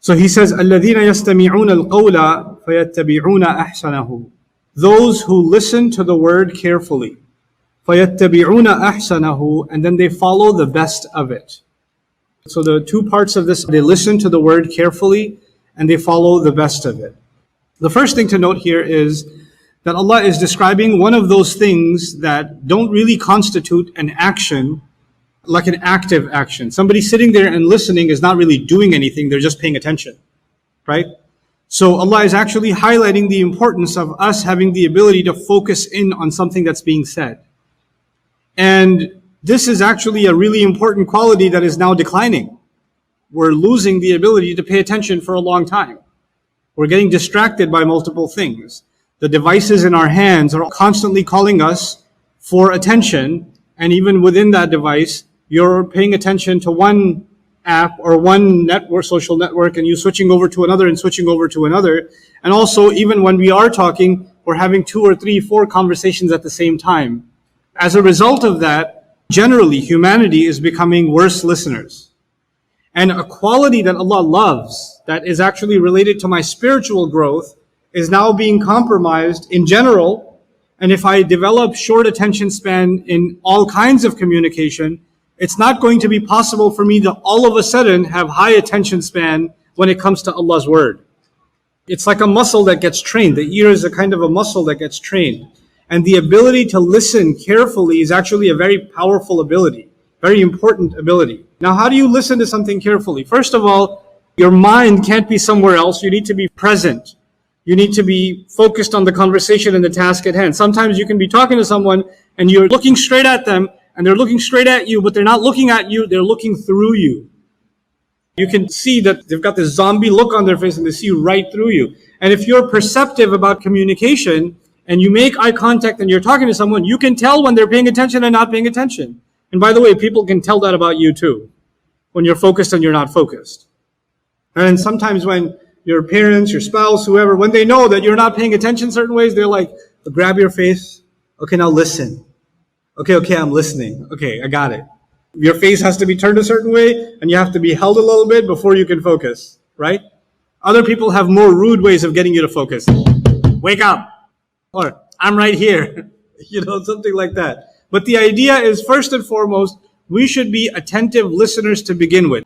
So he says, الَّذِينَ يَسْتَمِعُونَ الْقَوْلَ فَيَتَّبِعُونَ أَحْسَنَهُ. Those who listen to the word carefully. فَيَتَّبِعُونَ أَحْسَنَهُ. And then they follow the best of it. So the two parts of this, they listen to the word carefully and they follow the best of it. The first thing to note here is that Allah is describing one of those things that don't really constitute an action, like an active action. Somebody sitting there and listening is not really doing anything, they're just paying attention, right? So Allah is actually highlighting the importance of us having the ability to focus in on something that's being said. And this is actually a really important quality that is now declining. We're losing the ability to pay attention for a long time. We're getting distracted by multiple things. The devices in our hands are constantly calling us for attention, and even within that device, you're paying attention to one app or one network, social network, and you switching over to another and switching over to another. And also, even when we are talking, we're having 2 or 3, 4 conversations at the same time. As a result of that, generally, humanity is becoming worse listeners. And a quality that Allah loves, that is actually related to my spiritual growth, is now being compromised in general. And if I develop short attention span in all kinds of communication, it's not going to be possible for me to all of a sudden have high attention span when it comes to Allah's word. It's like a muscle that gets trained. The ear is a kind of a muscle that gets trained. And the ability to listen carefully is actually a very powerful ability, very important ability. Now, how do you listen to something carefully? First of all, your mind can't be somewhere else. You need to be present. You need to be focused on the conversation and the task at hand. Sometimes you can be talking to someone and you're looking straight at them and they're looking straight at you, but they're not looking at you, they're looking through you. You can see that they've got this zombie look on their face and they see right through you. And if you're perceptive about communication and you make eye contact and you're talking to someone, you can tell when they're paying attention and not paying attention. And by the way, people can tell that about you too, when you're focused and you're not focused. And sometimes when your parents, your spouse, whoever, when they know that you're not paying attention certain ways, they're like, grab your face. Okay, now listen. Okay, I'm listening. Okay, I got it. Your face has to be turned a certain way and you have to be held a little bit before you can focus, right? Other people have more rude ways of getting you to focus. Wake up. Or I'm right here. Something like that. But the idea is, first and foremost, we should be attentive listeners to begin with.